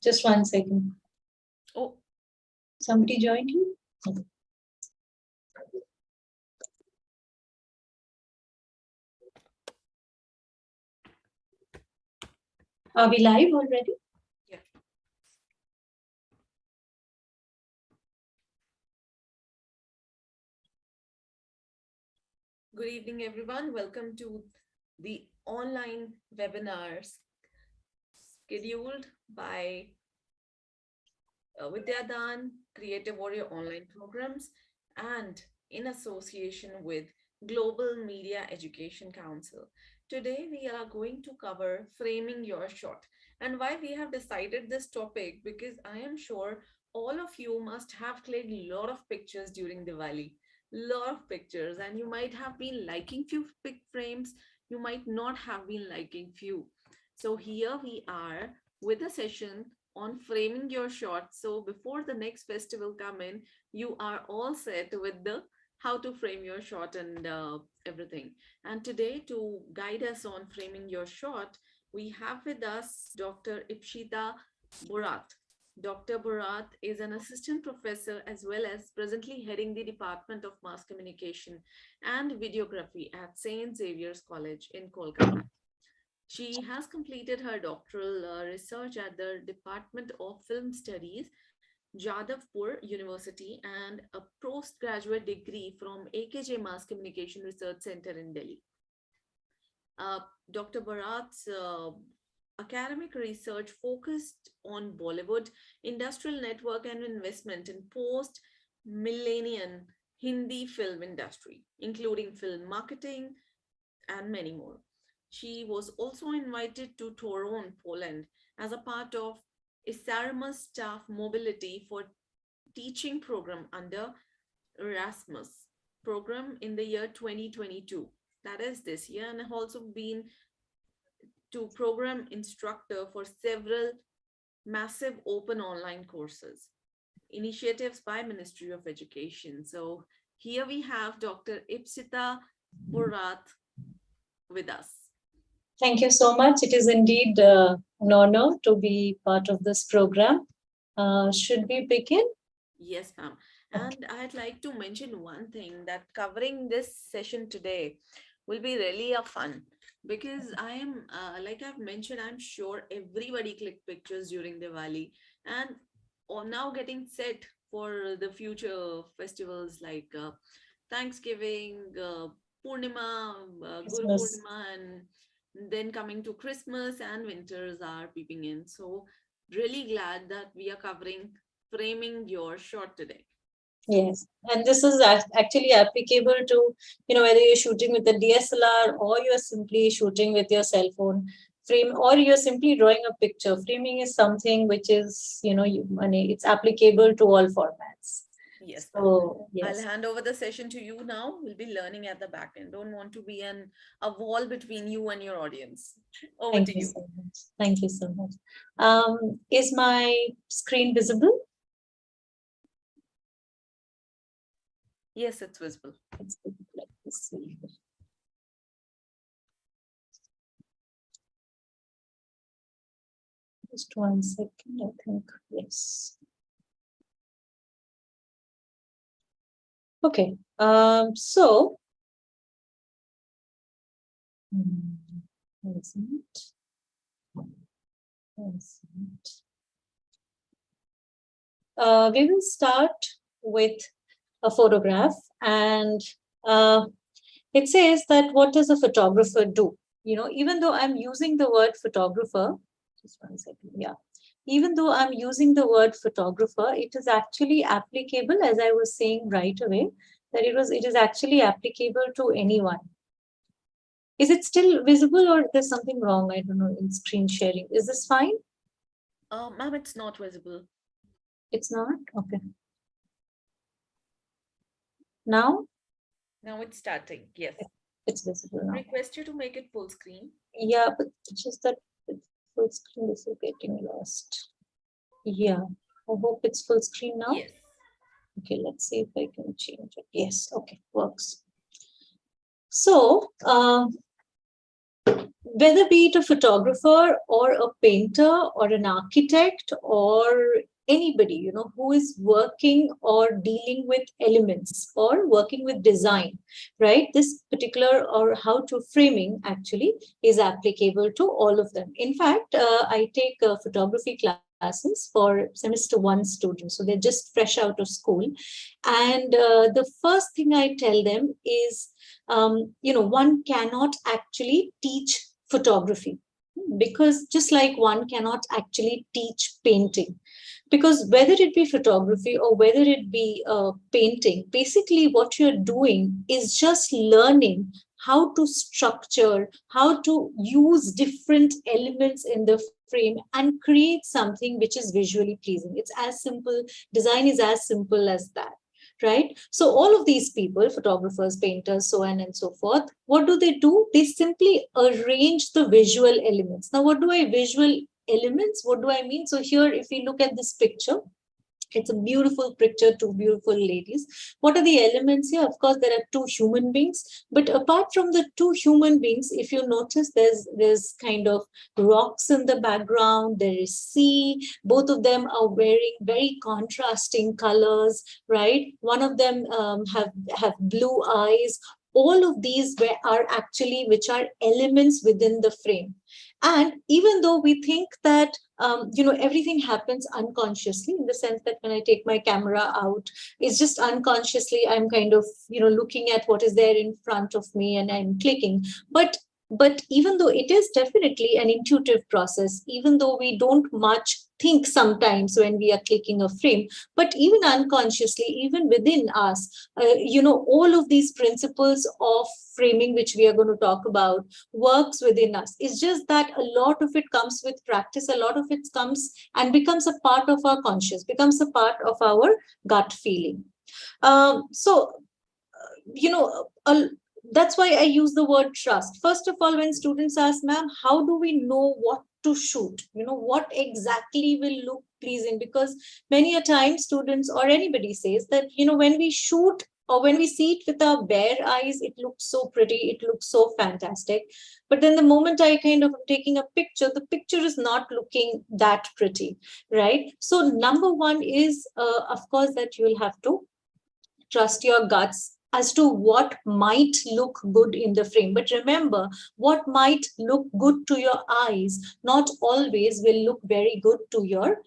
Just 1 second. Oh, somebody joined you? Okay. Are we live already? Yeah. Good evening, everyone. Welcome to the online webinars scheduled by Vidyadan Creative Warrior Online Programs and in association with Global Media Education Council. Today, we are going to cover framing your shot. And why we have decided this topic, because I am sure all of you must have clicked a lot of pictures during Diwali, lot of pictures, and you might have been liking few pic frames, you might not have been liking few. So here we are with a session on framing your shot. So before the next festival come in, you are all set with the how to frame your shot and everything. And today to guide us on framing your shot, we have with us Dr. Ipsita Barat. Dr. Barat is an assistant professor as well as presently heading the Department of Mass Communication and Videography at St. Xavier's College in Kolkata. She has completed her doctoral research at the Department of Film Studies, Jadavpur University, and a postgraduate degree from AKJ Mass Communication Research Center in Delhi. Dr. Bharat's academic research focused on Bollywood, industrial network, and investment in post-millennium Hindi film industry, including film marketing and many more. She was also invited to Toron, Poland, as a part of Isarma's staff mobility for teaching program under Erasmus program in the year 2022. That is this year, and have also been to program instructor for several massive open online courses, initiatives by Ministry of Education. So here we have Dr. Ipsita Barat with us. Thank you so much. It is indeed an honor to be part of this program. Should we begin? Yes, ma'am. And I'd like to mention one thing, that covering this session today will be really a fun, because I am, like I've mentioned, I'm sure everybody clicked pictures during Diwali and are now getting set for the future festivals like Thanksgiving, Purnima, Guru Christmas. Purnima, and then coming to Christmas and winters are peeping in. So really glad that we are covering framing your shot today. Yes, and this is actually applicable to, whether you're shooting with a DSLR or you're simply shooting with your cell phone frame, or you're simply drawing a picture. Framing is something which is, it's applicable to all formats. Yes. So, yes. I'll hand over the session to you now. We'll be learning at the back end. Don't want to be a wall between you and your audience. Over Thank to you you. so much. Thank you so much. Is my screen visible? Yes, it's visible. It's visible. Let me see. Just 1 second, I think. Yes. Okay. So, we will start with a photograph, and it says that what does a photographer do? Even though I'm using the word photographer, just 1 second, yeah. Even though I'm using the word photographer, it is actually applicable, as I was saying right away, that it is actually applicable to anyone. Is it still visible, or there's something wrong? I don't know, in screen sharing. Is this fine? Ma'am, it's not visible. It's not? Okay. Now? Now it's starting. Yes. It's visible now. Request you to make it full screen. Yeah, but it's just that full screen is getting lost. Yeah, I hope it's full screen now. Yes. Okay, let's see if I can change it. Yes, okay, works. So, whether be it a photographer or a painter or an architect or anybody, who is working or dealing with elements or working with design, right? This particular or how to framing actually is applicable to all of them. In fact, I take photography classes for semester one students, so they're just fresh out of school. And the first thing I tell them is, one cannot actually teach photography, because just like one cannot actually teach painting, because whether it be photography or whether it be painting, basically what you're doing is just learning how to structure, how to use different elements in the frame and create something which is visually pleasing. It's as simple, design is as simple as that, right? So all of these people, photographers, painters, so on and so forth, what do? They simply arrange the visual elements. Now, what do I visual elements? What do I mean? So here, if we look at this picture, it's a beautiful picture, two beautiful ladies. What are the elements here? Of course, there are two human beings. But apart from the two human beings, if you notice, there's kind of rocks in the background. There is sea. Both of them are wearing very contrasting colors, right? One of them have blue eyes. All of these are actually which are elements within the frame. And even though we think that everything happens unconsciously, in the sense that when I take my camera out, it's just unconsciously I'm kind of looking at what is there in front of me and I'm clicking. But even though it is definitely an intuitive process, even though we don't much think sometimes when we are clicking a frame, but even unconsciously, even within us, all of these principles of framing, which we are going to talk about, works within us. It's just that a lot of it comes with practice. A lot of it comes and becomes a part of our conscious, becomes a part of our gut feeling. So, that's why I use the word trust. First of all, when students ask, ma'am, how do we know what to shoot? What exactly will look pleasing? Because many a time students or anybody says that, when we shoot or when we see it with our bare eyes, it looks so pretty, it looks so fantastic. But then the moment I kind of am taking a picture, the picture is not looking that pretty, right? So number one is, of course, that you will have to trust your guts as to what might look good in the frame. But remember, what might look good to your eyes not always will look very good to your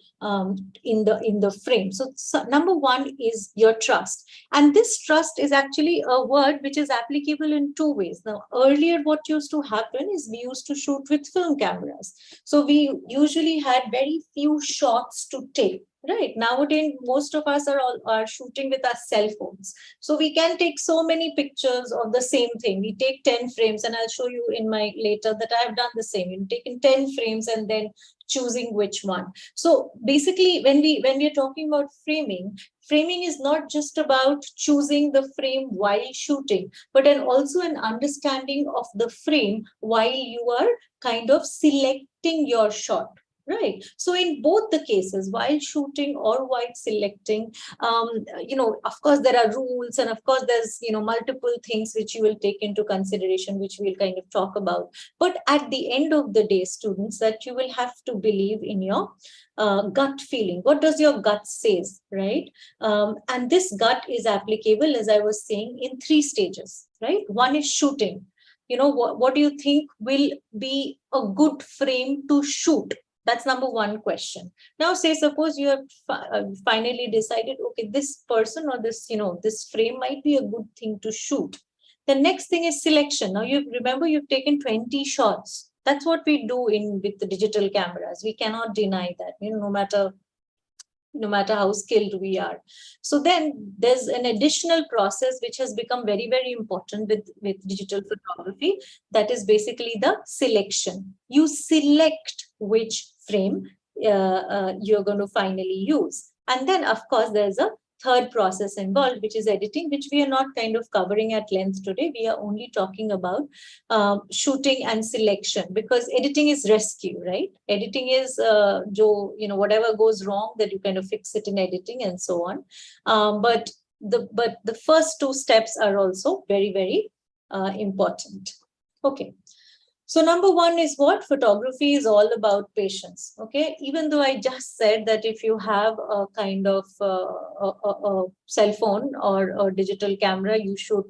in the frame. So number one is your trust, and this trust is actually a word which is applicable in two ways. Now, earlier, what used to happen is we used to shoot with film cameras, so we usually had very few shots to take. Right. Nowadays, most of us are shooting with our cell phones. So we can take so many pictures of the same thing. We take 10 frames, and I'll show you in my later that I have done the same. You've taken 10 frames and then choosing which one. So basically, when we're talking about framing is not just about choosing the frame while shooting, but then also an understanding of the frame while you are kind of selecting your shot. Right. So in both the cases, while shooting or while selecting, of course, there are rules, and of course, there's, multiple things which you will take into consideration, which we'll kind of talk about. But at the end of the day, students, that you will have to believe in your gut feeling. What does your gut says, right? And this gut is applicable, as I was saying, in three stages, right? One is shooting. What do you think will be a good frame to shoot? That's number one question. Now, say, suppose you have finally decided, okay, this person or this frame might be a good thing to shoot. The next thing is selection. Now, you remember you've taken 20 shots. That's what we do with the digital cameras. We cannot deny that, no matter how skilled we are. So then there's an additional process which has become very, very important with digital photography. That is basically the selection. You select which frame you're going to finally use. And then, of course, there's a third process involved, which is editing, which we are not kind of covering at length today. We are only talking about shooting and selection, because editing is rescue, right? Editing is whatever goes wrong, that you kind of fix it in editing and so on. But the first two steps are also very, very important. Okay. So number one is what? Photography is all about patience. Okay. Even though I just said that if you have a kind of a cell phone or a digital camera, you should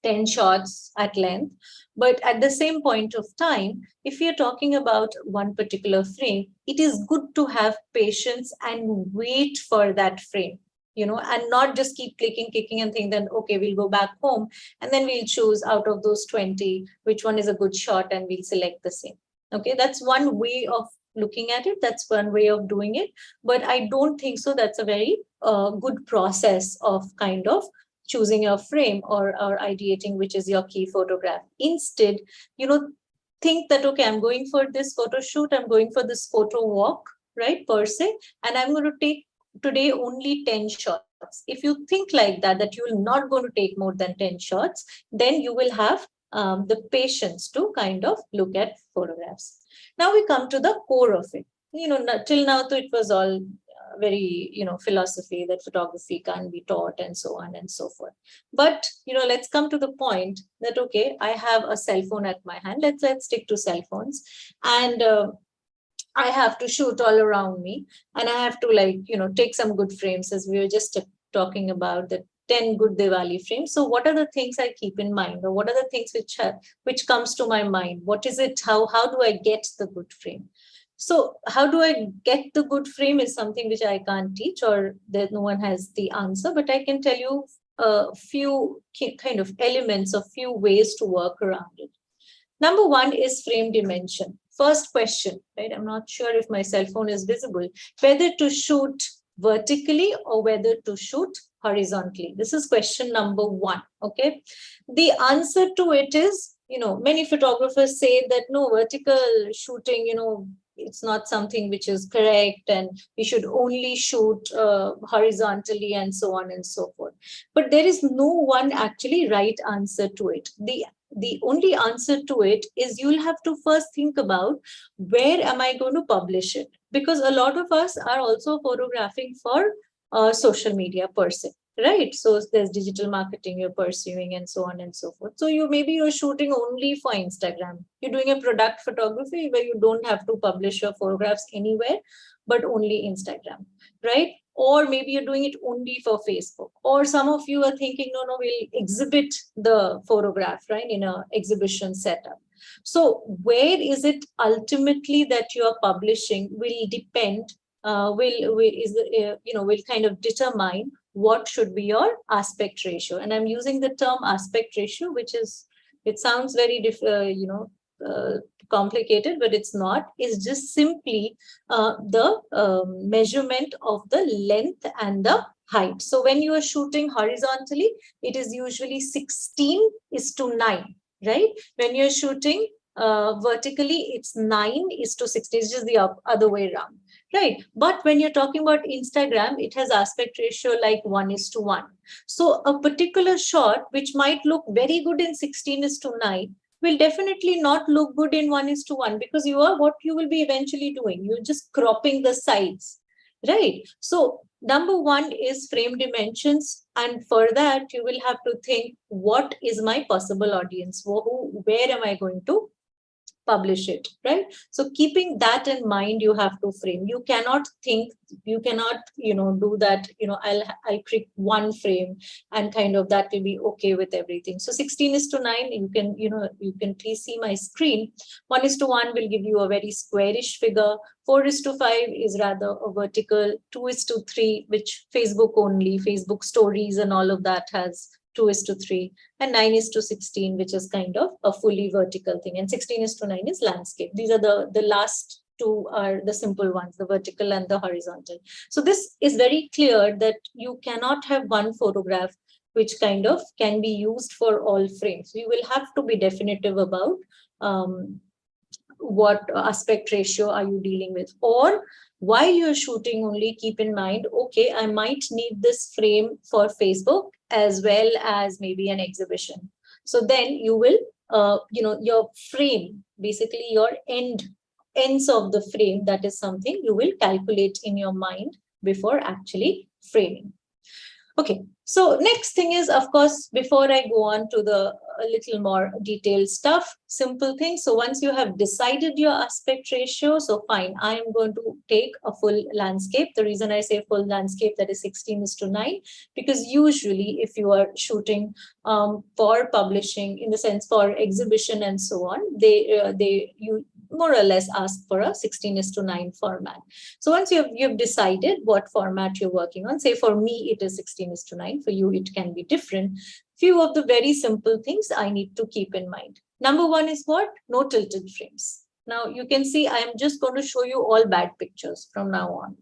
10 shots at length. But at the same point of time, if you're talking about one particular frame, it is good to have patience and wait for that frame, and not just keep clicking, kicking, and think then, okay, we'll go back home and then we'll choose out of those 20, which one is a good shot, and we'll select the same. Okay, that's one way of looking at it. That's one way of doing it. But I don't think so. That's a very good process of kind of choosing your frame or ideating which is your key photograph. Instead, think that, okay, I'm going for this photo shoot, I'm going for this photo walk, right, per se, and I'm going to take today only 10 shots. If you think like that you're not going to take more than 10 shots, then you will have the patience to kind of look at photographs. Now we come to the core of it. Till now, it was all very philosophy that photography can't be taught and so on and so forth. But let's come to the point that, okay, I have a cell phone at my hand. Let's stick to cell phones. And I have to shoot all around me, and I have to take some good frames, as we were just talking about the 10 good Diwali frames. So what are the things I keep in mind, or what are the things which comes to my mind? What is it? How do I get the good frame? So how do I get the good frame is something which I can't teach, or that no one has the answer, but I can tell you a few kind of elements, a few ways to work around it. Number one is frame dimension. First question, right? I'm not sure if my cell phone is visible, whether to shoot vertically or whether to shoot horizontally. This is question number one. Okay. The answer to it is, many photographers say that no, vertical shooting, it's not something which is correct, and we should only shoot horizontally, and so on and so forth. But there is no one actually right answer to it. The only answer to it is you'll have to first think about, where am I going to publish it? Because a lot of us are also photographing for social media per se, right? So there's digital marketing you're pursuing, and so on and so forth. So you're shooting only for Instagram. You're doing a product photography where you don't have to publish your photographs anywhere, but only Instagram, right? Or maybe you're doing it only for Facebook. Or some of you are thinking, no, we'll exhibit the photograph, right, in an exhibition setup. So where is it ultimately that you are publishing will depend, will kind of determine what should be your aspect ratio. And I'm using the term aspect ratio, it sounds very complicated, but it's not. It's just simply the measurement of the length and the height. So when you are shooting horizontally, it is usually 16:9, right? When you're shooting vertically, it's 9:16. It's just the other way around, right? But when you're talking about Instagram, it has aspect ratio like 1:1. So a particular shot, which might look very good in 16:9, will definitely not look good in 1:1, because what you will be eventually doing, you're just cropping the sides, right? So number one is frame dimensions, and for that you will have to think, what is my possible audience? Where am I going to publish it, right? So keeping that in mind, you have to frame. You cannot do that, I'll create one frame and kind of that will be okay with everything. So 16:9, you can please see my screen. 1:1 will give you a very squarish figure. 4:5 is rather a vertical. 2:3, which Facebook stories and all of that has 2:3, and 9:16, which is kind of a fully vertical thing, and 16:9 is landscape. These are the last two are the simple ones, the vertical and the horizontal. So this is very clear that you cannot have one photograph which kind of can be used for all frames. You will have to be definitive about what aspect ratio are you dealing with. Or while you're shooting, only keep in mind, okay, I might need this frame for Facebook as well as maybe an exhibition. So then you will, your frame, basically your ends of the frame, that is something you will calculate in your mind before actually framing. Okay, so next thing is, of course, before I go on to the a little more detailed stuff, simple things. So once you have decided your aspect ratio, so fine, I am going to take a full landscape. The reason I say full landscape, that is 16:9, because usually if you are shooting for publishing, in the sense for exhibition and so on, you more or less ask for a 16:9 format. So once you've decided what format you're working on, say for me it is 16:9, for you it can be different. Few of the very simple things I need to keep in mind. Number one is what? No tilted frames. Now you can see I am just going to show you all bad pictures from now on.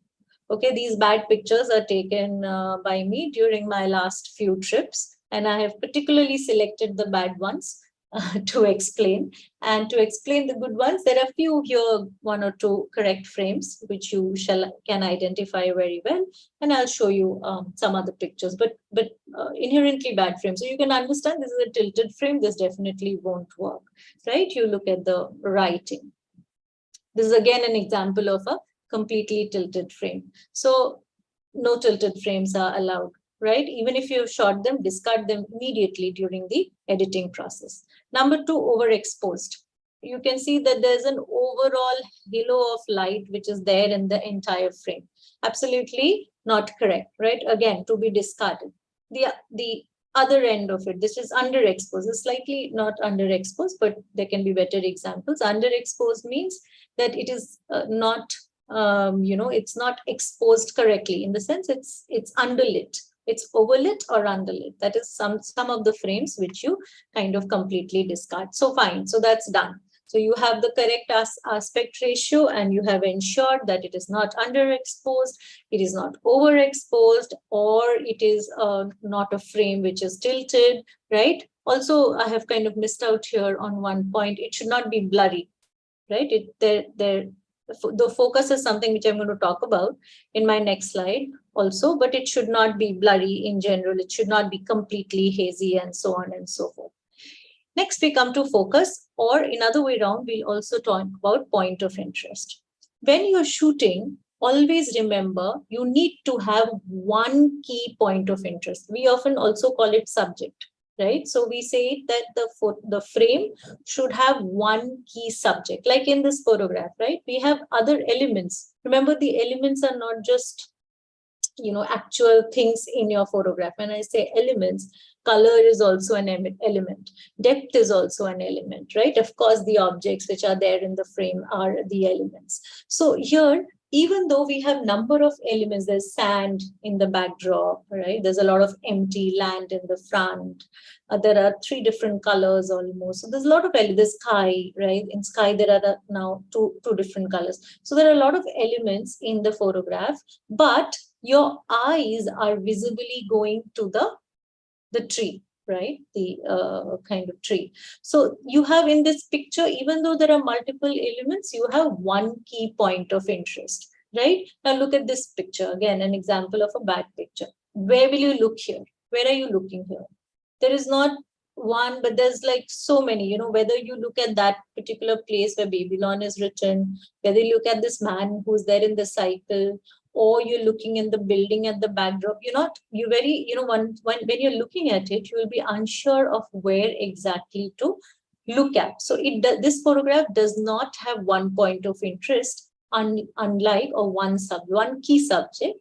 Okay, these bad pictures are taken by me during my last few trips, and I have particularly selected the bad ones to explain. And to explain the good ones, there are few here, one or two correct frames, which you can identify very well. And I'll show you some other pictures, but inherently bad frames. So you can understand this is a tilted frame. This definitely won't work, right? You look at the writing. This is again an example of a completely tilted frame. So no tilted frames are allowed, right? Even if you've shot them, discard them immediately during the editing process. Number two, overexposed. You can see that there's an overall halo of light which is there in the entire frame. Absolutely not correct, right? Again, to be discarded. The other end of it, this is underexposed. It's slightly not underexposed, but there can be better examples. Underexposed means that it is not it's not exposed correctly, in the sense it's underlit, it's overlit or underlit. That is some of the frames which you kind of completely discard. So fine, so that's done. So you have the correct aspect ratio, and you have ensured that it is not underexposed, it is not overexposed, or it is not a frame which is tilted, right? Also, I have kind of missed out here on one point. It should not be blurry, right? The focus is something which I'm going to talk about in my next slide also, but it should not be blurry in general. It should not be completely hazy and so on and so forth. Next, we come to focus, or in other way around, we'll also talk about point of interest. When you're shooting, always remember you need to have one key point of interest. We often also call it subject, right? So we say that the frame should have one key subject, like in this photograph, right? We have other elements. Remember, the elements are not just actual things in your photograph. When I say elements, color is also an element, depth is also an element, right? Of course, the objects which are there in the frame are the elements. So here, even though we have number of elements, there's sand in the backdrop, right? There's a lot of empty land in the front. There are three different colors almost. So there's a lot of the sky, right? In sky, there are now two different colors. So there are a lot of elements in the photograph, but your eyes are visibly going to the tree, right? The kind of tree. So you have in this picture, even though there are multiple elements, you have one key point of interest, right? Now look at this picture. Again, an example of a bad picture. Where will you look here? Where are you looking here? There is not one, but there's like so many, whether you look at that particular place where Babylon is written, whether you look at this man who's there in the cycle, or you're looking in the building at the backdrop, you very, when you're looking at it, you will be unsure of where exactly to look at. So this photograph does not have one point of interest, unlike, or one key subject,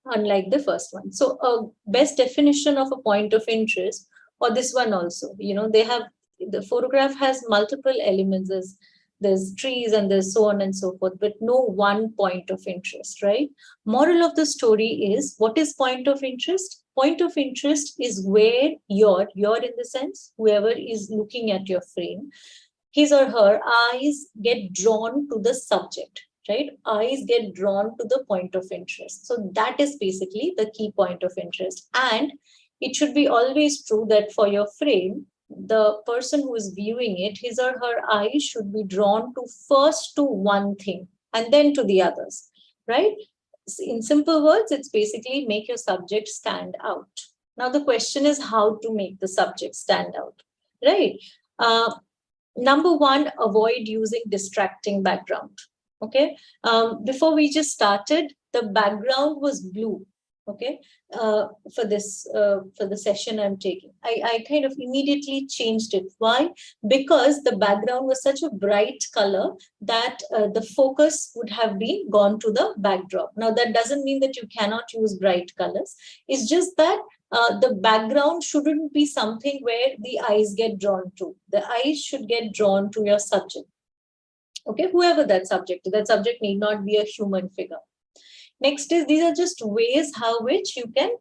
unlike the first one. So a best definition of a point of interest, or this one also, the photograph has multiple elements. There's trees and there's so on and so forth, but no one point of interest, right? Moral of the story is, what is point of interest? Point of interest is where you're in the sense, whoever is looking at your frame, his or her eyes get drawn to the subject, right? Eyes get drawn to the point of interest. So that is basically the key point of interest. And it should be always true that for your frame, the person who is viewing it, his or her eyes should be drawn to first to one thing and then to the others, right? In simple words, it's basically make your subject stand out. Now, the question is how to make the subject stand out, right? Number one, avoid using distracting background. Okay. Before we just started, the background was blue. Okay, for the session I'm taking. I kind of immediately changed it. Why? Because the background was such a bright color that the focus would have been gone to the backdrop. Now, that doesn't mean that you cannot use bright colors. It's just that the background shouldn't be something where the eyes get drawn to. The eyes should get drawn to your subject. Okay, whoever that subject need not be a human figure. Next is, these are just ways how which you can,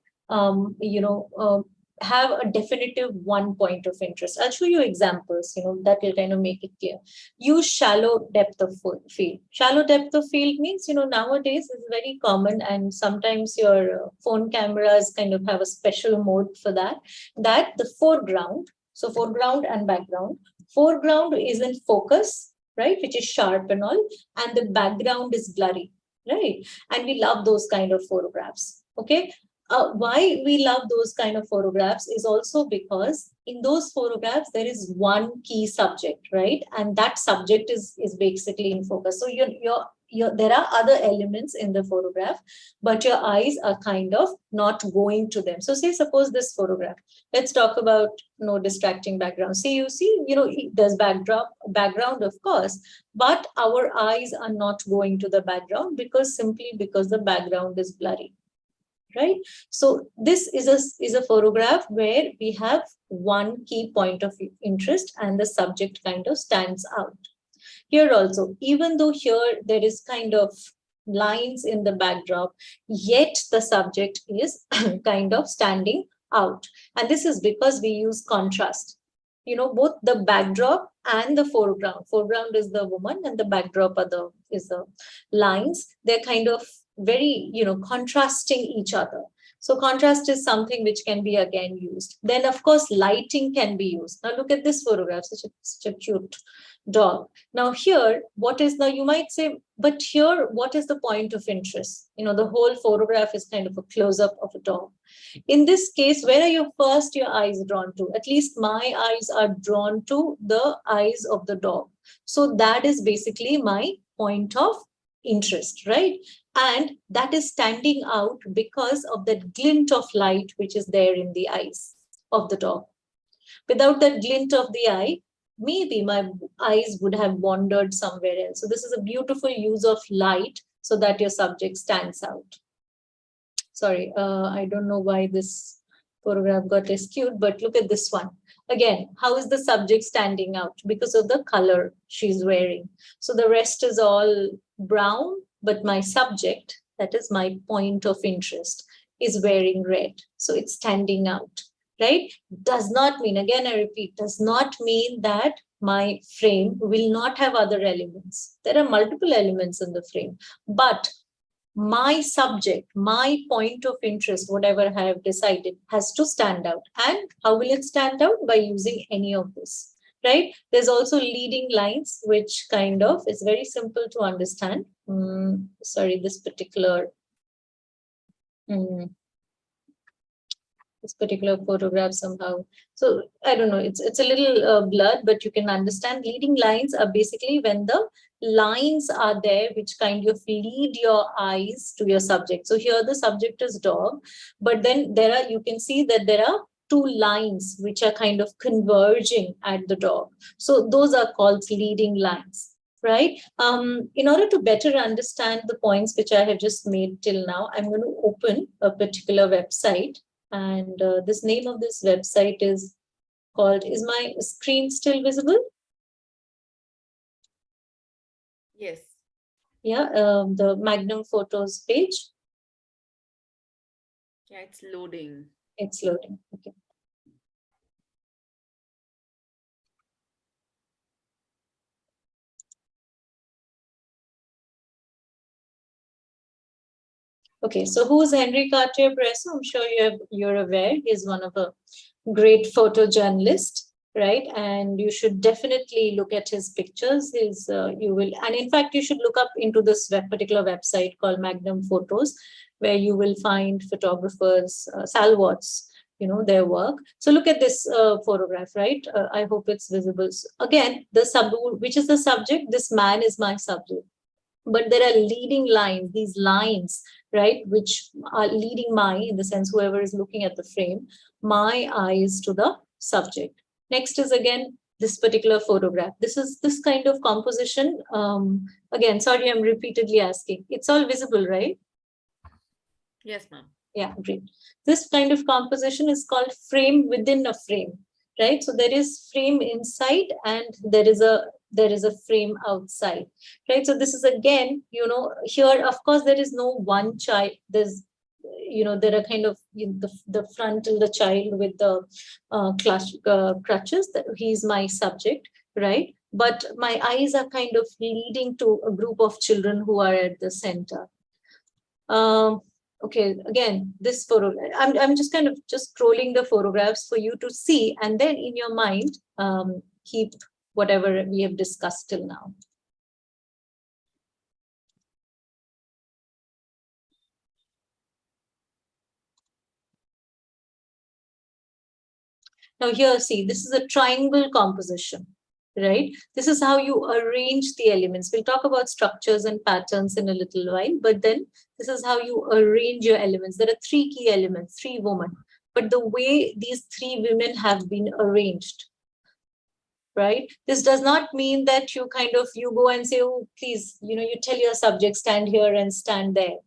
have a definitive one point of interest. I'll show you examples, that will kind of make it clear. Use shallow depth of field. Shallow depth of field means, nowadays is very common, and sometimes your phone cameras kind of have a special mode for that, that the foreground, so foreground and background, foreground is in focus, right, which is sharp and all, and the background is blurry, right? And we love those kind of photographs. Okay, why we love those kind of photographs is also because in those photographs there is one key subject, right? And that subject is basically in focus. So there are other elements in the photograph, but your eyes are kind of not going to them. So say, suppose this photograph, let's talk about no distracting background. See, there's background, of course, but our eyes are not going to the background because the background is blurry, right? So this is a photograph where we have one key point of interest and the subject kind of stands out. Here also, even though here there is kind of lines in the backdrop, yet the subject is kind of standing out. And this is because we use contrast. Both the backdrop and the foreground. Foreground is the woman and the backdrop is the lines. They're kind of very, contrasting each other. So contrast is something which can be again used. Then, of course, lighting can be used. Now look at this photograph, such a cute dog. Now here, you might say, but here, what is the point of interest? The whole photograph is kind of a close-up of a dog. In this case, where are your eyes drawn to? At least my eyes are drawn to the eyes of the dog. So that is basically my point of interest, right? And that is standing out because of that glint of light which is there in the eyes of the dog. Without that glint of the eye, maybe my eyes would have wandered somewhere else. So this is a beautiful use of light so that your subject stands out. Sorry, I don't know why this photograph got skewed, but look at this one. Again, how is the subject standing out? Because of the color she's wearing. So the rest is all brown, but my subject, that is my point of interest, is wearing red. So it's standing out, right? Does not mean, again, I repeat, does not mean that my frame will not have other elements. There are multiple elements in the frame, but my subject, my point of interest, whatever I have decided, has to stand out. And how will it stand out? By using any of this, right? There's also leading lines, which kind of is very simple to understand. Sorry, this particular photograph somehow. So I don't know, it's a little blurred, but you can understand. Leading lines are basically when the lines are there which kind of lead your eyes to your subject. So here the subject is dog, but then you can see that there are two lines which are kind of converging at the dog. So those are called leading lines, right? In order to better understand the points which I have just made till now, I'm going to open a particular website. And this name of this website is called, is my screen still visible? Yes. Yeah, the Magnum Photos page. Yeah, it's loading. It's loading. Okay. Okay, so who's Henry Cartier-Bresson? I'm sure you're aware. He's one of a great photojournalist, right? And you should definitely look at his pictures. And in fact, you should look up into this particular website called Magnum Photos, where you will find photographers, Salwatts, their work. So look at this photograph, right? I hope it's visible. So again, which is the subject? This man is my subject. but there are leading lines, these lines, right, which are leading my, in the sense, whoever is looking at the frame, my eyes to the subject. Next is again this particular photograph. This is this kind of composition. Again, sorry, I'm repeatedly asking. It's all visible, right? Yes, ma'am. Yeah, great. This kind of composition is called frame within a frame, right? So there is frame inside and there is a frame outside, right? So this is again, here, of course, there is no one child. There's, there are kind of, the frontal, the child with the crutches, that he's my subject, right? But my eyes are kind of leading to a group of children who are at the center. Okay, again, this photo, I'm just kind of just scrolling the photographs for you to see, and then in your mind, keep whatever we have discussed till now. Now here, see, this is a triangle composition, right? This is how you arrange the elements. We'll talk about structures and patterns in a little while, but then this is how you arrange your elements. There are three key elements, three women, but the way these three women have been arranged, right? This does not mean that you kind of, you go and say, oh, please, you tell your subject, stand here and stand there.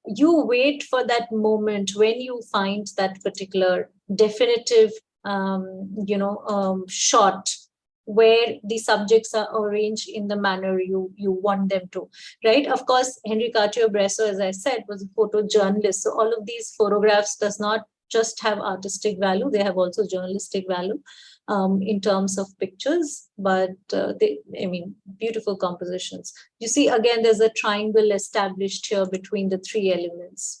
You wait for that moment when you find that particular definitive, shot where the subjects are arranged in the manner you want them to, right? Of course, Henry Cartier-Bresson, as I said, was a photojournalist. So all of these photographs does not just have artistic value, they have also journalistic value. In terms of pictures, but beautiful compositions. You see, again, there's a triangle established here between the three elements.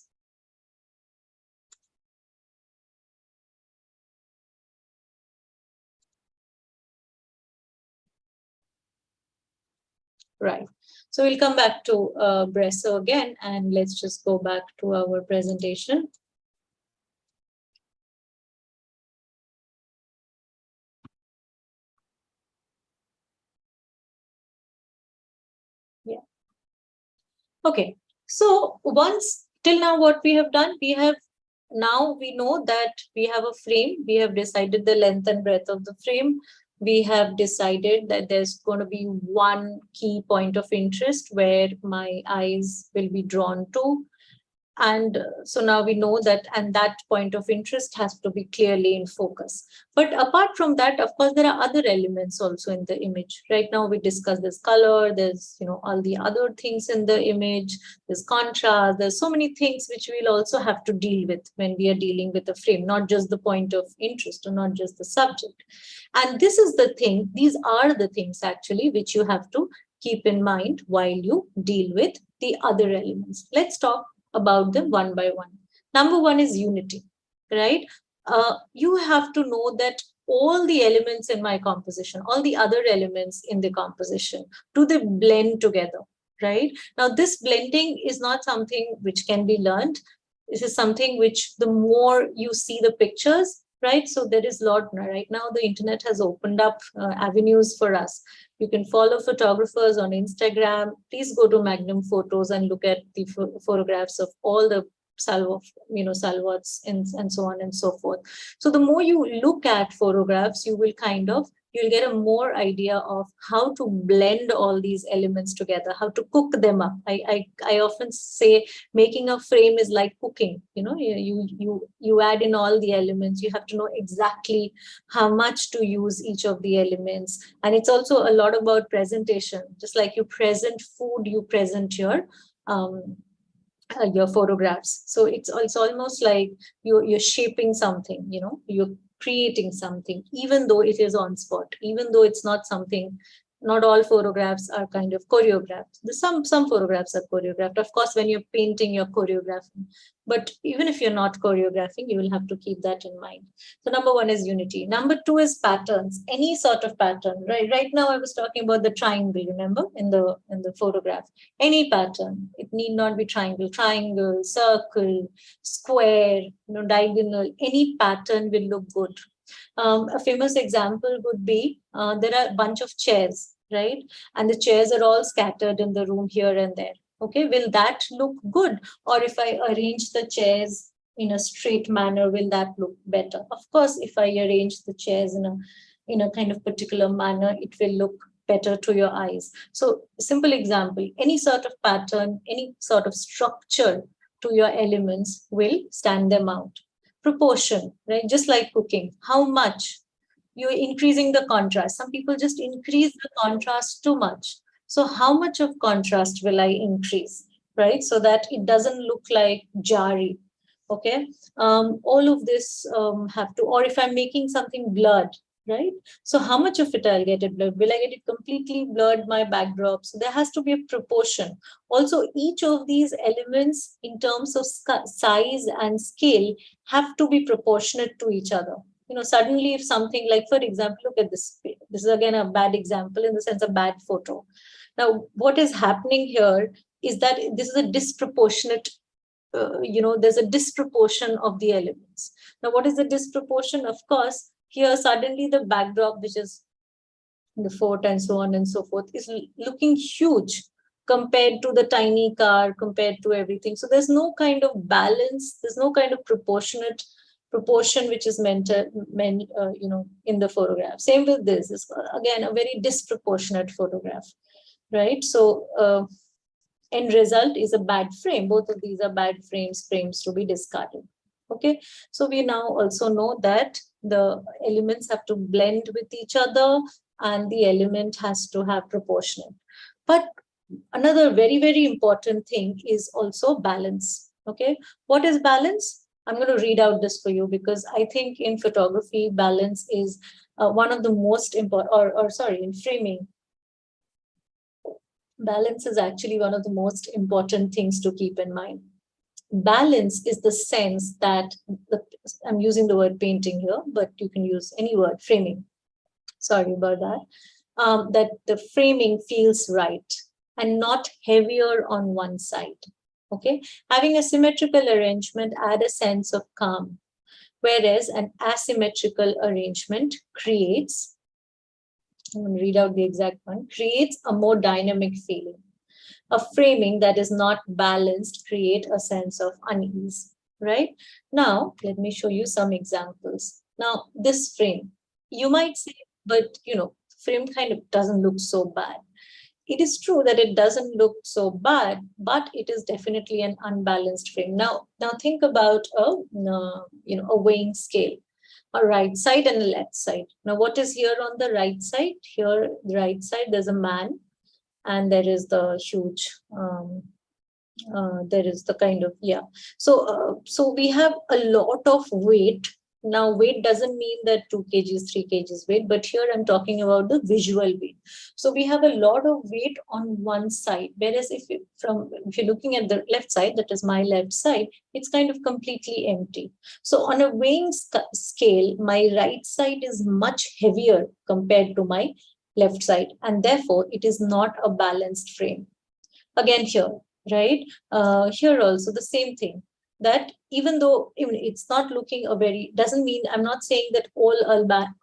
Right. So we'll come back to Bresson again, and let's just go back to our presentation. Yeah. Okay. So once till now, what we have done, we know that we have a frame. We have decided the length and breadth of the frame. We have decided that there's going to be one key point of interest where my eyes will be drawn to. And so now we know that, and that point of interest has to be clearly in focus. But apart from that, of course, there are other elements also in the image. Right now we discussed this color, there's, all the other things in the image, there's contrast, there's so many things which we'll also have to deal with when we are dealing with a frame, not just the point of interest or not just the subject. And this is the thing, these are the things actually which you have to keep in mind while you deal with the other elements. Let's talk about them one by one. Number one is unity, right? You have to know that all the elements in my composition, all the other elements in the composition, do they blend together, right? Now, this blending is not something which can be learned. This is something which the more you see the pictures, right? So there is a lot right now. The internet has opened up avenues for us. You can follow photographers on Instagram. Please go to Magnum Photos and look at the photographs of all the Salwats and so on and so forth. So the more you look at photographs, you'll get a more idea of how to blend all these elements together, how to cook them up. I often say making a frame is like cooking. You add in all the elements. You have to know exactly how much to use each of the elements. And it's also a lot about presentation. Just like you present food, you present your photographs. So it's almost like you're shaping something, you're creating something, even though it is on spot, even though it's not something. Not all photographs are kind of choreographed. Some photographs are choreographed. Of course, when you're painting, you're choreographing. But even if you're not choreographing, you will have to keep that in mind. So number one is unity. Number two is patterns. Any sort of pattern. Right now, I was talking about the triangle. Remember in the photograph. Any pattern. It need not be triangle, circle, square, diagonal. Any pattern will look good. A famous example would be there are a bunch of chairs, right? And the chairs are all scattered in the room here and there. Okay, will that look good? Or if I arrange the chairs in a straight manner, will that look better? Of course, if I arrange the chairs in a kind of particular manner, it will look better to your eyes. So, simple example, any sort of pattern, any sort of structure to your elements will stand them out. Proportion, right? Just like cooking, how much you're increasing the contrast. Some people just increase the contrast too much. So, how much of contrast will I increase, right? So that it doesn't look like jarry. Okay. All of this have to, or if I'm making something blurred, right? So, how much of it I'll get it blurred? Will I get it completely blurred, my backdrop? So, there has to be a proportion. Also, each of these elements, in terms of size and scale, have to be proportionate to each other. Suddenly, if something like, for example, look at this is again a bad example, in the sense a bad photo. Now, what is happening here is that this is a disproportionate, there's a disproportion of the elements. Now, what is the disproportion? Of course, here suddenly the backdrop, which is the fort and so on and so forth, is looking huge compared to the tiny car, compared to everything. So there's no kind of balance, there's no kind of proportion which is meant in the photograph. Same with this. It's again a very disproportionate photograph, right? So end result is a bad frame. Both of these are bad frames to be discarded. Okay, so we now also know that the elements have to blend with each other, and the element has to have proportion. But another very, very important thing is also balance. Okay, what is balance? I'm going to read out this for you, because I think in photography, balance is one of the most important, or sorry, in framing, balance is actually one of the most important things to keep in mind. Balance is the sense that I'm using the word painting here, but you can use any word, framing. Sorry about that. That the framing feels right and not heavier on one side. Okay, having a symmetrical arrangement add a sense of calm, whereas an asymmetrical arrangement creates, I'm going to read out the exact one, creates a more dynamic feeling. A framing that is not balanced create a sense of unease, right? Now, let me show you some examples. Now, this frame, you might say, but frame kind of doesn't look so bad. It is true that it doesn't look so bad, but it is definitely an unbalanced frame. Now think about a weighing scale, a right side and a left side. Now, what is here on the right side? Here, the right side, there's a man, and there is the huge. There is the kind of so we have a lot of weight. Now, weight doesn't mean that 2 kgs, 3 kgs weight, but here I'm talking about the visual weight. So we have a lot of weight on one side, whereas if you're looking at the left side, that is my left side, it's kind of completely empty. So on a weighing scale, my right side is much heavier compared to my left side, and therefore it is not a balanced frame. Again here, right? Here also the same thing, that even though it's not looking doesn't mean, I'm not saying that all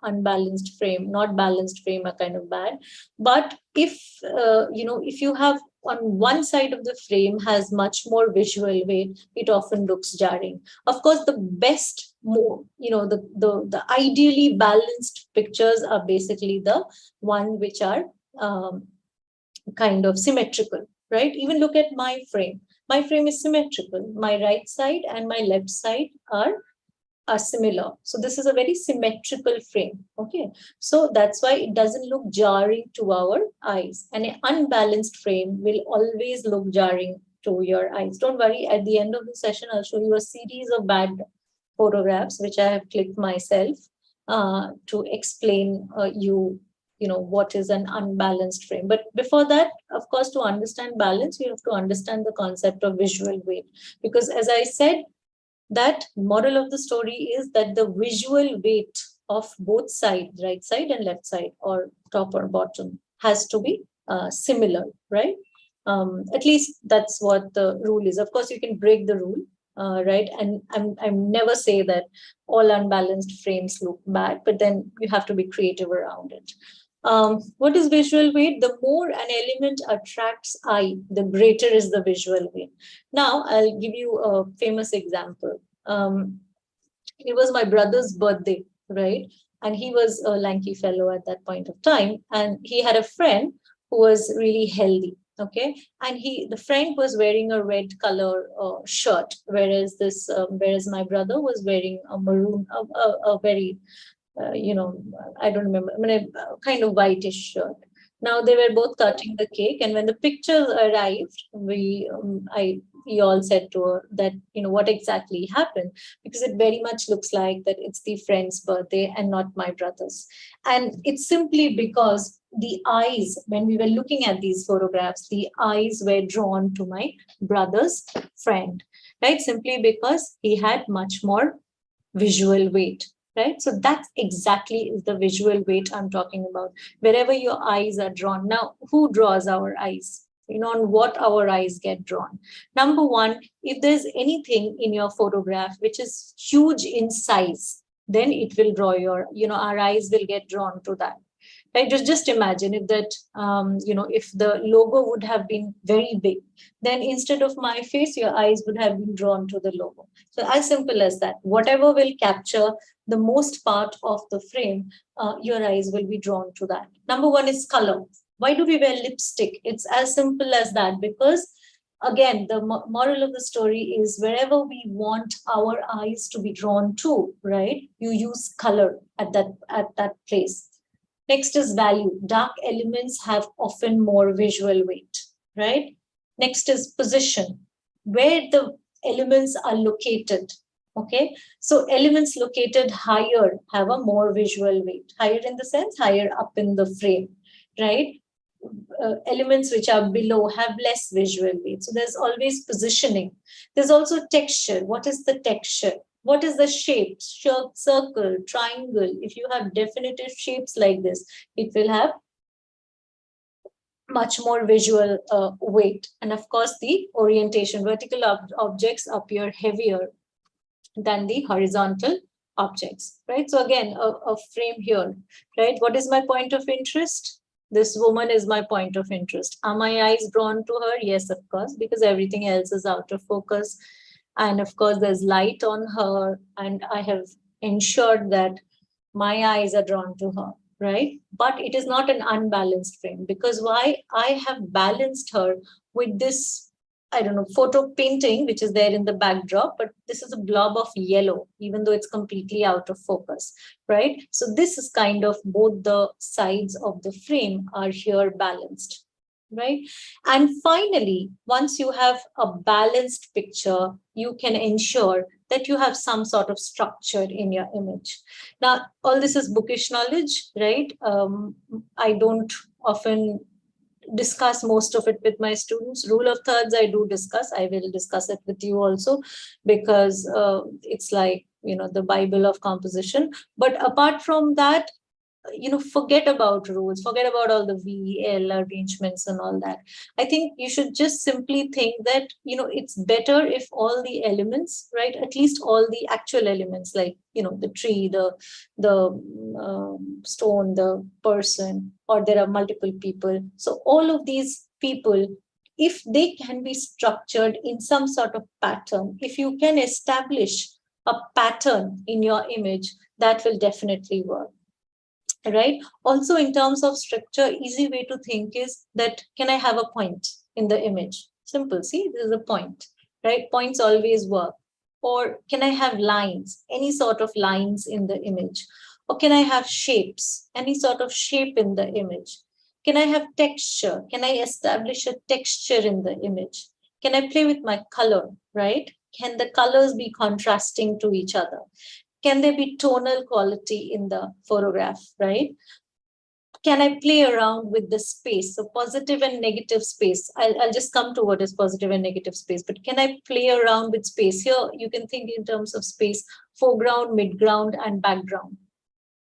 unbalanced frame, not balanced frame are kind of bad. But if you have on one side of the frame has much more visual weight, it often looks jarring. Of course, the best, more, the ideally balanced pictures are basically the one which are kind of symmetrical, right? Even look at my frame. My frame is symmetrical. My right side and my left side are similar. So this is a very symmetrical frame. Okay. So that's why it doesn't look jarring to our eyes. And an unbalanced frame will always look jarring to your eyes. Don't worry. At the end of the session, I'll show you a series of bad photographs, which I have clicked myself to explain what is an unbalanced frame. But before that, of course, to understand balance, you have to understand the concept of visual weight. Because as I said, that moral of the story is that the visual weight of both sides, right side and left side, or top or bottom, has to be similar, right? At least that's what the rule is. Of course, you can break the rule, right? And I'm never say that all unbalanced frames look bad, but then you have to be creative around it. What is visual weight? The more an element attracts eye, the greater is the visual weight. Now, I'll give you a famous example. It was my brother's birthday, right? And he was a lanky fellow at that point of time. And he had a friend who was really healthy. Okay. And the friend was wearing a red color shirt, whereas my brother was wearing a maroon, a very I don't remember, I mean, a kind of whitish shirt. Now they were both cutting the cake, and when the pictures arrived, we all said to her that, what exactly happened, because it very much looks like that it's the friend's birthday and not my brother's. And it's simply because the eyes, when we were looking at these photographs, the eyes were drawn to my brother's friend, right? Simply because he had much more visual weight, right? So that's exactly is the visual weight I'm talking about. Wherever your eyes are drawn. Now, who draws our eyes? On what our eyes get drawn. Number one, if there's anything in your photograph which is huge in size, then it will draw our eyes will get drawn to that. Right? Just imagine if that, if the logo would have been very big, then instead of my face, your eyes would have been drawn to the logo. So as simple as that. Whatever will capture the most part of the frame, your eyes will be drawn to that. Number one is color. Why do we wear lipstick? It's as simple as that, because again, the moral of the story is wherever we want our eyes to be drawn to, right? You use color at that place. Next is value. Dark elements have often more visual weight, right? Next is position, where the elements are located. Okay, so elements located higher have a more visual weight. Higher in the sense, higher up in the frame, right? Elements which are below have less visual weight. So there's always positioning. There's also texture. What is the texture? What is the shape? Circle, triangle. If you have definitive shapes like this, it will have much more visual weight. And of course, the orientation. Vertical objects appear heavier than the horizontal objects, right? So again, a frame here, right? What is my point of interest? This woman is my point of interest. Are my eyes drawn to her? Yes, of course, because everything else is out of focus. And of course, there's light on her, and I have ensured that my eyes are drawn to her, right? But it is not an unbalanced frame, because why? I have balanced her with this, I don't know, photo painting, which is there in the backdrop, but this is a blob of yellow, even though it's completely out of focus, right? So this is kind of both the sides of the frame are here balanced, right? And finally, once you have a balanced picture, you can ensure that you have some sort of structure in your image. Now, all this is bookish knowledge, right? I don't often discuss most of it with my students. Rule of thirds, I do discuss. I will discuss it with you also, because it's like, the Bible of composition. But apart from that, forget about rules, forget about all the VL arrangements and all that. I think you should just simply think that, it's better if all the elements, right, at least all the actual elements, like, the tree, the stone, the person, or there are multiple people. So all of these people, if they can be structured in some sort of pattern, if you can establish a pattern in your image, that will definitely work, right? Also, in terms of structure, easy way to think is that, can I have a point in the image? Simple. See, this is a point, right? Points always work. Or can I have lines, any sort of lines in the image? Or can I have shapes, any sort of shape in the image? Can I have texture? Can I establish a texture in the image? Can I play with my color, right? Can the colors be contrasting to each other? Can there be tonal quality in the photograph, right? Can I play around with the space? So positive and negative space. I'll just come to what is positive and negative space, but can I play around with space? Here, you can think in terms of space, foreground, midground, and background,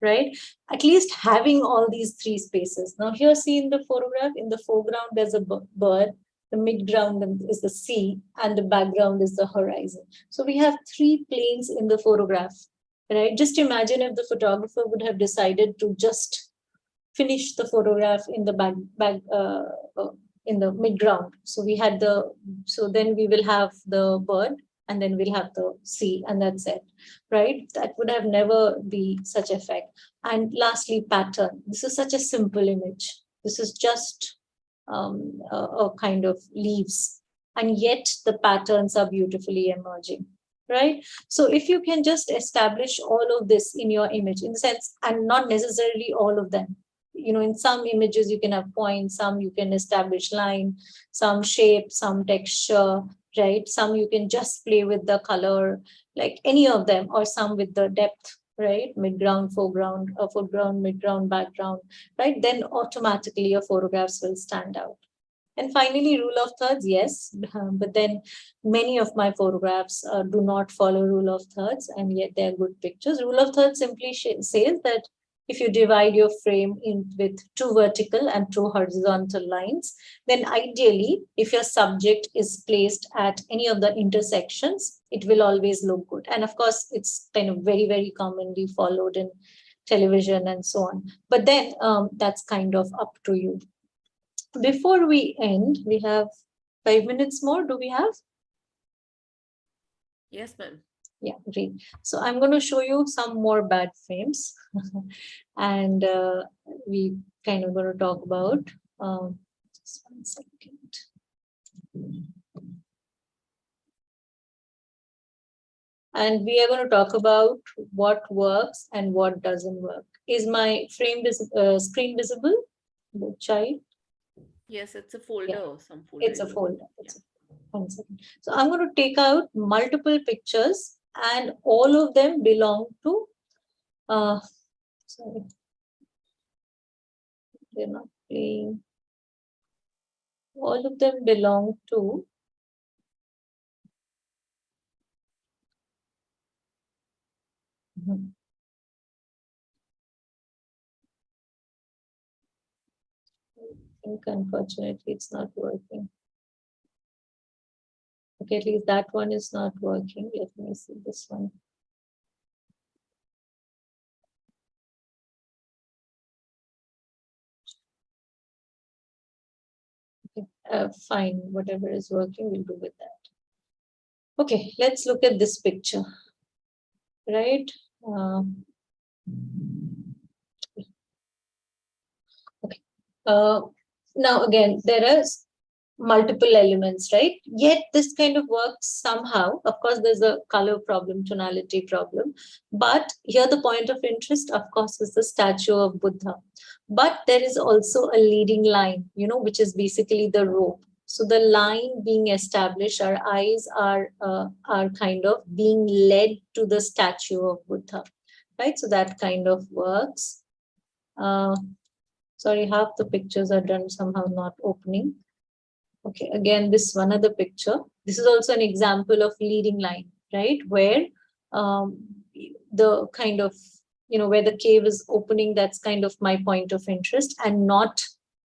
right? At least having all these three spaces. Now here, see in the photograph, in the foreground, there's a bird, the midground is the sea, and the background is the horizon. So we have three planes in the photograph, right? Just imagine if the photographer would have decided to just finish the photograph in the in the midground. So then we will have the bird, and then we'll have the sea, and that's it, right? That would have never be such effect. And lastly, pattern. This is such a simple image. This is just a kind of leaves, and yet the patterns are beautifully emerging, right? So if you can just establish all of this in your image, in the sense, and not necessarily all of them, in some images you can have points, some you can establish line, some shape, some texture, right? Some you can just play with the color, like any of them, or some with the depth, right? Midground, foreground, foreground, midground, background, right? Then automatically your photographs will stand out. And finally, rule of thirds, yes, but then many of my photographs do not follow rule of thirds, and yet they're good pictures. Rule of thirds simply says that if you divide your frame in with 2 vertical and 2 horizontal lines, then ideally, if your subject is placed at any of the intersections, it will always look good. And of course, it's kind of very, very commonly followed in television and so on. But then that's kind of up to you. Before we end, we have 5 minutes more. Do we have? Yes, ma'am. Yeah, great. So I'm going to show you some more bad frames. And we kind of going to talk about, just 1 second. And we are going to talk about what works and what doesn't work. Is my screen visible, the child? Yes, it's a folder. Yeah. Some folder. It's a folder. It's a 1 second. So I'm going to take out multiple pictures, and all of them belong to, sorry, they're not playing. All of them belong to I think unfortunately it's not working. Okay, at least that one is not working. Let me see this one. Okay, fine. Whatever is working, we'll do with that. Okay, let's look at this picture. Right? Okay. Now again, there are multiple elements, right? Yet this kind of works somehow. Of course, there's a color problem, tonality problem. But here the point of interest, of course, is the statue of Buddha. But there is also a leading line, which is basically the rope. So the line being established, our eyes are kind of being led to the statue of Buddha, right? So that kind of works. Sorry, half the pictures are done somehow not opening. Okay, again, this one other picture. This is also an example of leading line, right? Where the kind of, where the cave is opening, that's kind of my point of interest, and not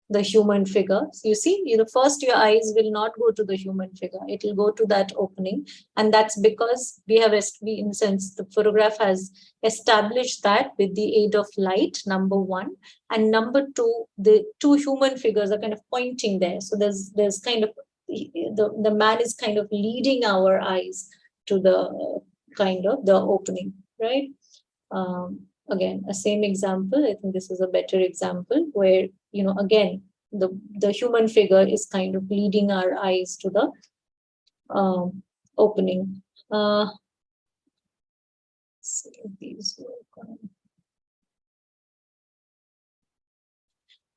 the human figure. So you see, first your eyes will not go to the human figure. It will go to that opening. And that's because in a sense, the photograph has established that with the aid of light, number one. And number two, the 2 human figures are kind of pointing there. So there's kind of, the man is kind of leading our eyes to the kind of the opening, right? Again, a same example. I think this is a better example where, again, the human figure is kind of leading our eyes to the opening. See if these work on.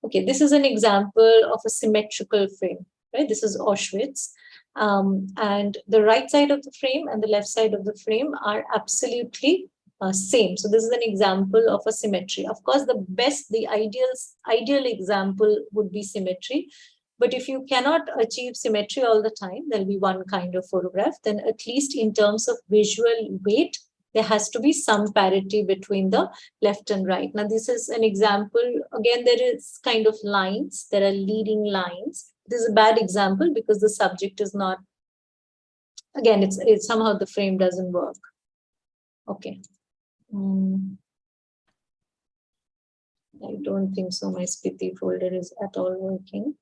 Okay, this is an example of a symmetrical frame, right? This is Auschwitz. And the right side of the frame and the left side of the frame are absolutely same. So this is an example of a symmetry. Of course, the ideal example would be symmetry. But if you cannot achieve symmetry all the time, there'll be one kind of photograph. Then at least in terms of visual weight, there has to be some parity between the left and right. Now, this is an example. Again, there is kind of lines. There are leading lines. This is a bad example because the subject is not, again, it's somehow the frame doesn't work. Okay. I don't think so. My Spiti folder is at all working.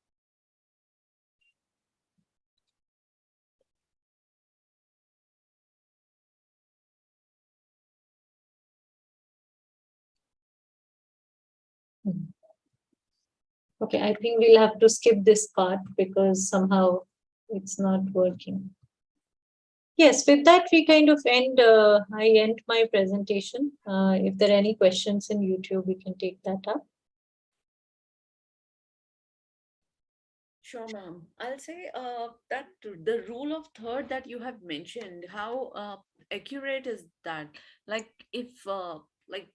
Okay, I think we'll have to skip this part because somehow it's not working. Yes, with that we kind of end. I end my presentation. If there are any questions in YouTube, we can take that up. Sure, ma'am. I'll say that the rule of third that you have mentioned, how accurate is that? Like, if like,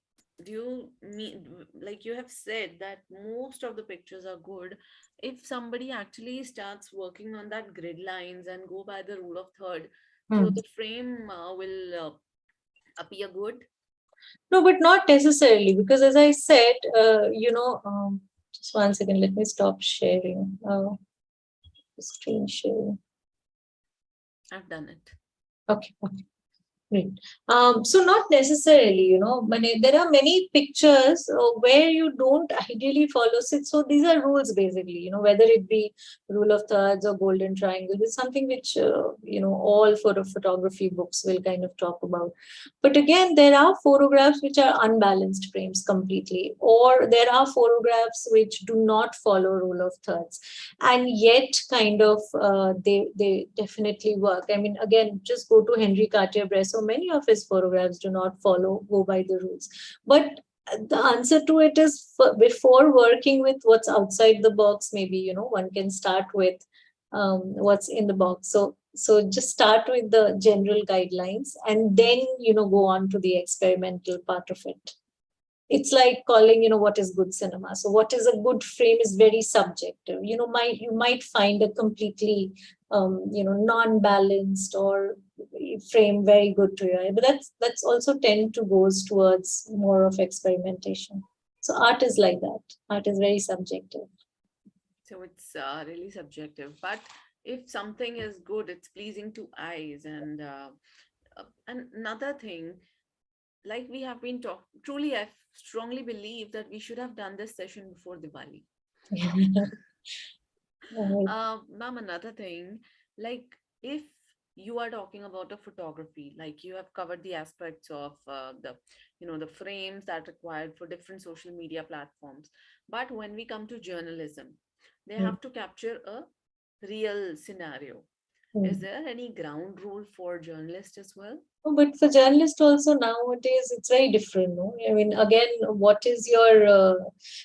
do you mean, like you have said that most of the pictures are good? If somebody actually starts working on that grid lines and go by the rule of third, so Hmm. the frame will appear good. No, but not necessarily, because as I said, just one second, let me stop sharing. Screen sharing. I've done it. Okay, okay. Right. So not necessarily, but there are many pictures where you don't ideally follow it. So these are rules basically, whether it be rule of thirds or golden triangle. This is something which, all photography books will kind of talk about. But again, there are photographs which are unbalanced frames completely, or there are photographs which do not follow rule of thirds, and yet kind of they definitely work. I mean, again, just go to Henry Cartier-Bresson. Many of his photographs do not go by the rules, but the answer to it is, before working with what's outside the box, maybe one can start with what's in the box. So just start with the general guidelines, and then go on to the experimental part of it. It's like calling, what is good cinema. So what is a good frame is very subjective. You might find a completely non-balanced or frame very good to your eye, but that's also tend to goes towards more of experimentation. So art is like that. Art is very subjective. So it's really subjective. But if something is good, it's pleasing to eyes. And another thing, like we have been talking, truly, I strongly believe that we should have done this session before Diwali. Right. Ma'am, another thing, like if you are talking about a photography, like you have covered the aspects of the frames that required for different social media platforms. But when we come to journalism, they Mm, have to capture a real scenario. Is mm. there any ground rule for journalists as well? No, but for journalists also nowadays it's very different. No, I mean, again, what is your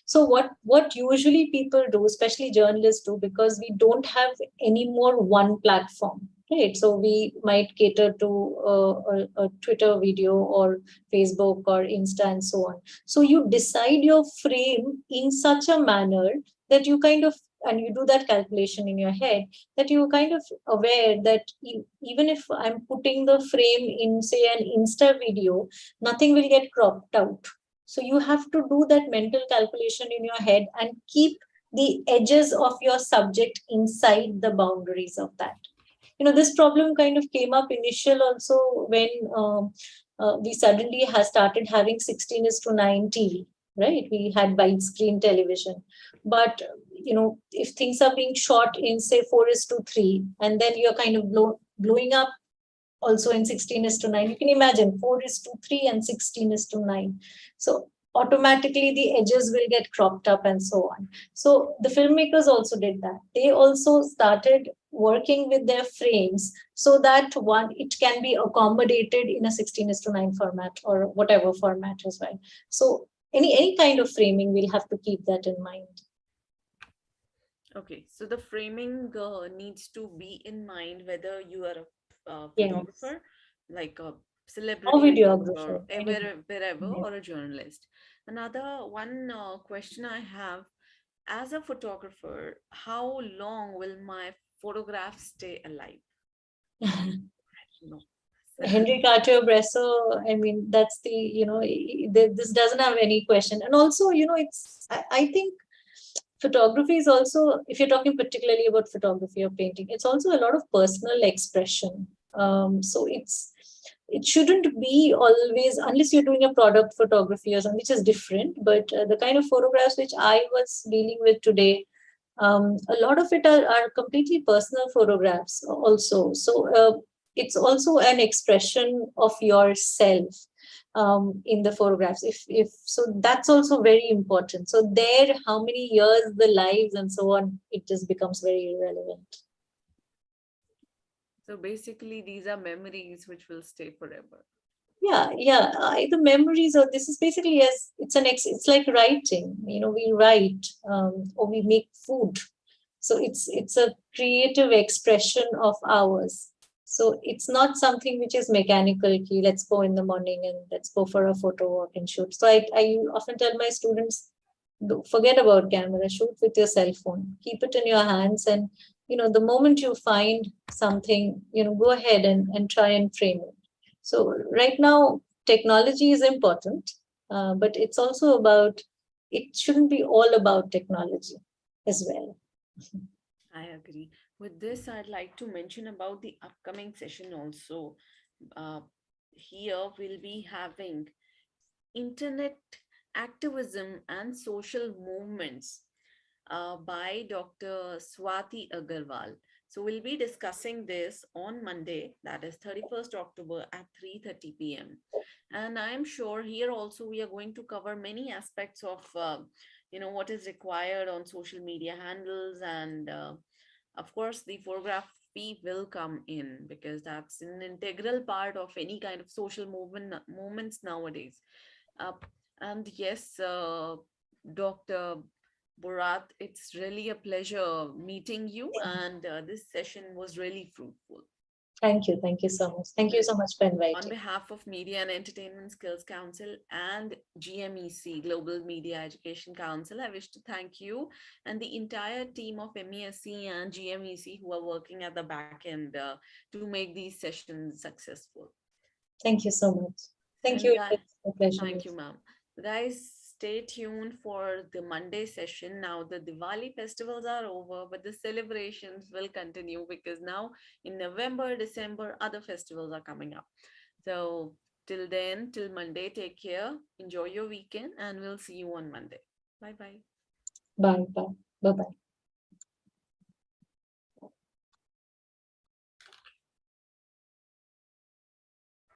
so what usually people do, especially journalists do, because we don't have any more one platform, right? So we might cater to a Twitter video or Facebook or Insta and so on. So you decide your frame in such a manner that you kind of, and you do that calculation in your head, that you're kind of aware that even if I'm putting the frame in, say, an Insta video, nothing will get cropped out. So you have to do that mental calculation in your head and keep the edges of your subject inside the boundaries of that. This problem kind of came up initial also when we suddenly started having 16 is to 9 TV, right? We had widescreen television. But, if things are being shot in, say, 4 is to 3, and then you're kind of blowing up also in 16 is to 9. You can imagine 4 is to 3 and 16 is to 9. So automatically the edges will get cropped up and so on. So the filmmakers also did that. They also started working with their frames so that one, it can be accommodated in a 16 is to 9 format or whatever format as well. So any kind of framing, we'll have to keep that in mind. Okay, so the framing needs to be in mind whether you are a Yes. photographer, like a Or celebrity videographer. photographer, wherever, Yes. or a journalist. Another one question I have, as a photographer, how long will my photograph stay alive? No. Henry Cartier-Bresson, I mean, that's the, this doesn't have any question. And also, I think photography is also, if you're talking particularly about photography or painting, it's also a lot of personal expression. So it shouldn't be always, unless you're doing a product photography or something, which is different. But the kind of photographs which I was dealing with today, a lot of it are completely personal photographs also. So it's also an expression of yourself in the photographs. If so, that's also very important. So there, how many years, the lives and so on, it just becomes very irrelevant. So basically, these are memories which will stay forever. Yeah, the memories, or this is basically, as it's like writing. We write, or we make food. So it's a creative expression of ours. So it's not something which is mechanical. Ki, let's go in the morning and let's go for a photo walk and shoot. So I often tell my students, forget about camera, shoot with your cell phone, keep it in your hands, and the moment you find something, go ahead and try and frame it. So right now, technology is important, but it's also about, it shouldn't be all about technology as well. I agree. With this, I'd like to mention about the upcoming session also. Uh, Here we'll be having internet activism and social movements by Dr. Swati Agarwal. So we'll be discussing this on Monday, that is 31st October at 3:30 p.m. And I'm sure here also we are going to cover many aspects of what is required on social media handles, and of course the photography will come in because that's an integral part of any kind of social movements nowadays. uh, and yes, Dr. Barat, it's really a pleasure meeting you, and this session was really fruitful. Thank you so much. Thank you Well, so much for on inviting. behalf of Media and Entertainment Skills Council and GMEC, Global Media Education Council, I wish to thank you and the entire team of MESC and GMEC who are working at the back end to make these sessions successful. Thank you so much. Thank And you. It's a pleasure. thank you, ma'am. Guys, stay tuned for the Monday session. Now, the Diwali festivals are over, but the celebrations will continue because now in November, December, other festivals are coming up. So, till then, till Monday, take care, enjoy your weekend, and we'll see you on Monday. Bye bye. Bye bye. Bye bye.